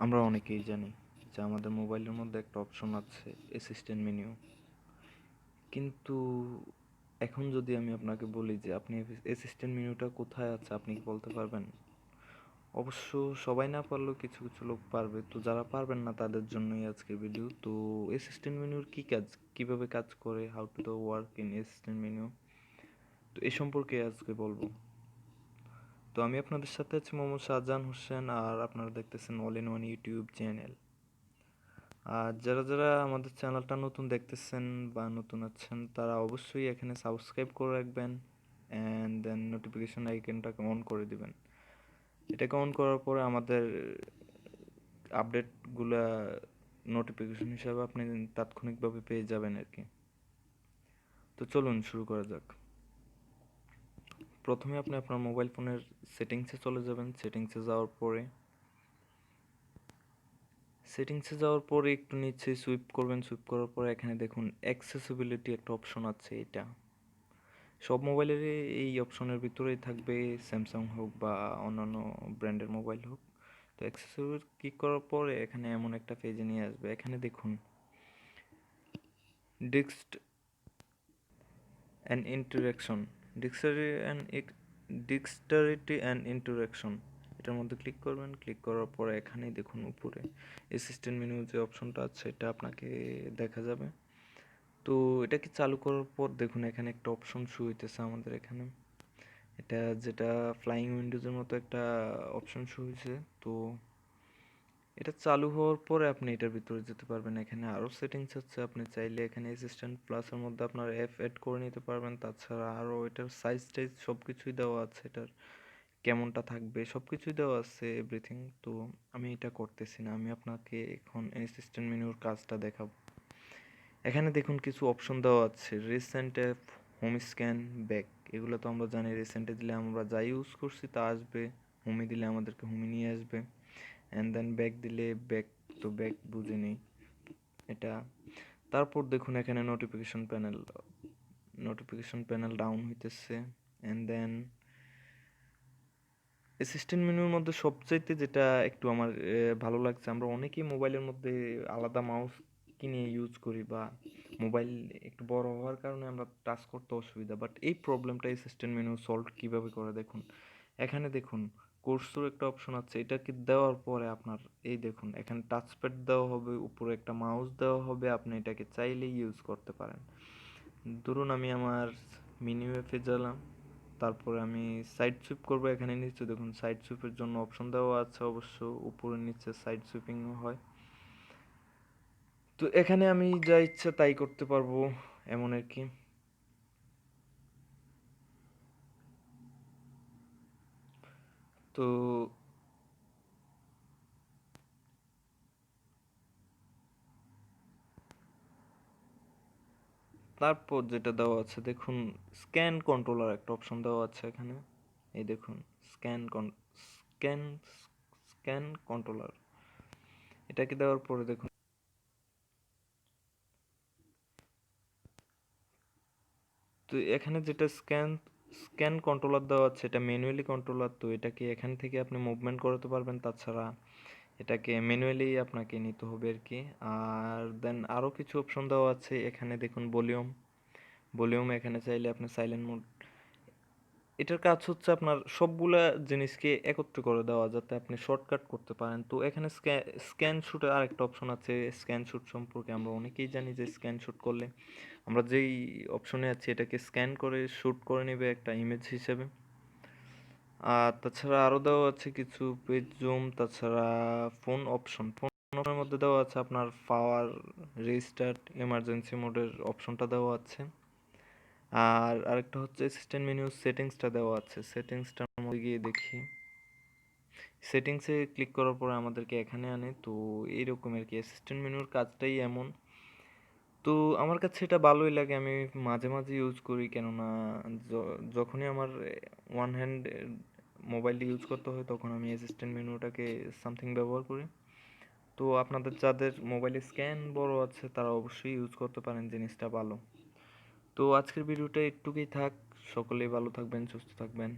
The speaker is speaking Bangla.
আমরা অনেকেই জানি যে আমাদের মোবাইলের মধ্যে একটা অপশন আছে অ্যাসিস্ট্যান্ট মেনু। কিন্তু এখন যদি আমি আপনাকে বলি যে আপনি অ্যাসিস্ট্যান্ট মেনুটা কোথায় আছে, আপনি কি বলতে পারবেন? অবশ্য সবাই না পারলেও কিছু কিছু লোক পারবে। তো যারা পারবেন না তাদের জন্যই আজকের ভিডিও। তো অ্যাসিস্ট্যান্ট মেনুর কি কাজ, কিভাবে কাজ করে, how to the work in assistant menu, তো এ সম্পর্কে আজকে বলবো। তো আমি আপনাদের সাথে আছি মোহাম্মদ শাহজাহান হোসেন, আর আপনারা দেখতেছেন all in one YouTube channel. আর যারা যারা আমাদের চ্যানেলটা নতুন দেখতেছেন বা নতুন আছেন, তারা অবশ্যই এখানে সাবস্ক্রাইব করে রাখবেন অ্যান্ড দেন নোটিফিকেশন আইকনটাকে অন করে দিবেন। এটাকে অন করার পরে আমাদের আপডেটগুলা নোটিফিকেশন হিসাবে আপনি তাৎক্ষণিকভাবে পেয়ে যাবেন আর কি। তো চলুন শুরু করা যাক। প্রথমে আপনি আপনার মোবাইল ফোনের সেটিংসে চলে যাবেন। সেটিংসে যাওয়ার পরে একটু নিচে সুইপ করবেন। সুইপ করার পরে এখানে দেখুন অ্যাক্সেসিবিলিটি একটা অপশন আছে। এটা সব মোবাইলের এই অপশনের ভিতরেই থাকবে, স্যামসাং হোক বা অন্যান্য ব্র্যান্ডের মোবাইল হোক। তো অ্যাক্সেসরিজ ক্লিক করার পরে এখানে এমন একটা পেজে নিয়ে আসবে। এখানে দেখুন ডিক্সট অ্যান্ড ইন্টারেকশন, ডিক্সটারিটি অ্যান্ড ইন্টারেকশন, এটার মধ্যে ক্লিক করবেন। ক্লিক করার পরে এখানেই দেখুন উপরে অ্যাসিস্ট্যান্ট মেনু যে অপশনটা আছে এটা আপনাকে দেখা যাবে। তো এটাকে চালু করার পর দেখুন এখানে একটা অপশন শো হইতেছে আমাদের এখানে। এটা যেটা ফ্লাইং উইন্ডোজের মতো একটা অপশন শো হয়েছে। তো এটা চালু হওয়ার পরে আপনি এটার ভিতরে যেতে পারবেন। এখানে আরও সেটিংস আছে, আপনি চাইলে এখানে অ্যাসিস্ট্যান্ট প্লাসের মধ্যে আপনার অ্যাপ অ্যাড করে নিতে পারবেন। তাছাড়া আরও এটার সাইজ টাইজ সব কিছুই দেওয়া আছে, এটার কেমনটা থাকবে সব কিছুই দেওয়া আছে, এভরিথিং। তো আমি এটা করতেছি না, আমি আপনাকে এখন অ্যাসিস্ট্যান্ট মেনুর কাজটা দেখাবো। এখানে দেখুন কিছু অপশন দেওয়া আছে, recent app, home scan, back. এগুলো তো আমরা জানি, রিসেন্টে দিলে আমরা যা ইউজ করছি তা আসবে, হোমে দিলে আমাদেরকে হোমে নিয়ে আসবে, অ্যান্ড দেন ব্যাক দিলে ব্যাক, তো ব্যাক বুঝে নিই এটা। তারপর দেখুন এখানে নোটিফিকেশন প্যানেল ডাউন হইতেছে। অ্যান্ড দেন অ্যাসিস্ট্যান্ট মেনুর মধ্যে সবচাইতে যেটা একটু আমার ভালো লাগছে, আমরা অনেকেই মোবাইলের মধ্যে আলাদা মাউস কিনে ইউজ করি, বা মোবাইল একটু বড় হওয়ার কারণে আমরা টাচ করতে অসুবিধা, বাট এই প্রবলেমটা অ্যাসিস্ট্যান্ট মেনু সলভ কীভাবে করে দেখুন। এখানে দেখুন কোর্সর একটা অপশন আছে, এটাকে দেওয়ার পরে আপনার এই দেখুন এখানে টাচপ্যাড দেওয়া হবে, উপরে একটা মাউস দেওয়া হবে, আপনি এটাকে চাইলেই ইউজ করতে পারেন। ধরুন আমি আমার মিনি অ্যাপে গেলাম, তারপরে আমি সাইড সুইপ করবো। এখানে নিচে দেখুন সাইড সুইপের জন্য অপশন দেওয়া আছে, অবশ্য উপরে নিচে সাইড সুইপিংও হয়। তো এখানে আমি যা ইচ্ছা তাই করতে পারবো, এমন আর কি। তো তারপর যেটা দেওয়া আছে দেখুন, স্ক্যান কন্ট্রোলার একটা অপশন দেওয়া আছে এখানে। এই দেখুন স্ক্যান স্ক্যান কন্ট্রোলার, এটাকে দেওয়ার পরে দেখুন, তো এখানে যেটা স্ক্যান কন্ট্রোলার দেওয়া আছে এটা ম্যানুয়ালি কন্ট্রোলার। তো এটাকে এখান থেকে আপনি মুভমেন্ট করাতে পারবেন, তাছাড়া এটাকে ম্যানুয়ালি আপনাকে নিতে হবে আর কি। আর দেন আরও কিছু অপশন দেওয়া আছে এখানে দেখুন, ভলিউম এখানে চাইলে আপনি সাইলেন্ট মোড, এটার কাজ হচ্ছে আপনার সবগুলা জিনিসকে একত্র করে দেওয়া যাতে আপনি শর্টকাট করতে পারেন। তো এখানে স্ক্যান শুটের আরেকটা অপশন আছে। স্ক্যান শুট সম্পর্কে আমরা অনেকেই জানি যে স্ক্যান শুট করলে আমরা যেই অপশনে আছি এটাকে স্ক্যান করে শ্যুট করে নেবে একটা ইমেজ হিসেবে। আর তাছাড়া আরও দেওয়া আছে কিছু পেজ জুম, তাছাড়া ফোনের মধ্যে দেওয়া আছে আপনার পাওয়ার রিস্টার্ট, এমার্জেন্সি মোডের অপশনটা দেওয়া আছে। আর আরেকটা হচ্ছে অ্যাসিস্ট্যান্ট মেনু সেটিংসটা দেওয়া আছে। সেটিংসটার মধ্যে গিয়ে দেখি, সেটিংসে ক্লিক করার পরে আমাদেরকে এখানে আনে। তো এইরকম আর কি, অ্যাসিস্ট্যান্ট মেনুর কাজটাই এমন। তো আমার কাছে এটা ভালোই লাগে, আমি মাঝে মাঝে ইউজ করি, কেননা যখনই আমার ওয়ান হ্যান্ড মোবাইল ইউজ করতে হয় তখন আমি অ্যাসিস্ট্যান্ট মেনুটাকে সামথিং ব্যবহার করি। তো আপনাদের যাদের মোবাইলে স্ক্যান বড় আছে তারা অবশ্যই ইউজ করতে পারেন, জিনিসটা ভালো। তো আজকের ভিডিওটা একটুকুই থাক, সকলেই ভালো থাকবেন, সুস্থ থাকবেন।